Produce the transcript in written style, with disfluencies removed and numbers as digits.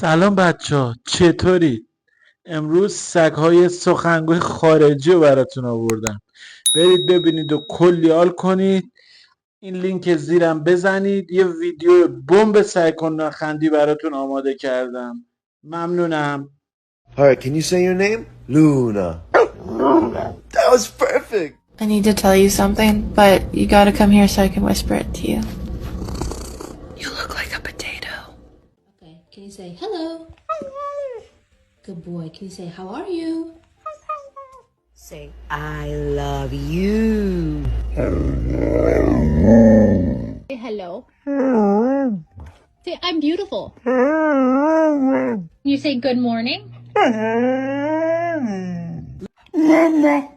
سلام بچه ها، چطورید؟ امروز سگهای سخنگوی خارجی رو براتون آوردم. برید ببینید و کلی حال کنید. این لینک زیرم بزنید. یه ویدیو بمب سگ خندی براتون آماده کردم. ممنونم. Alright, can you say your name? Luna. That was perfect. I need to tell you something, but you gotta come here so I can whisper it to you. You look like a potato. Okay, can you say hello? Good boy. Can you say how are you? Say I love you. Say hello. Say I'm beautiful. You say good morning. Mama.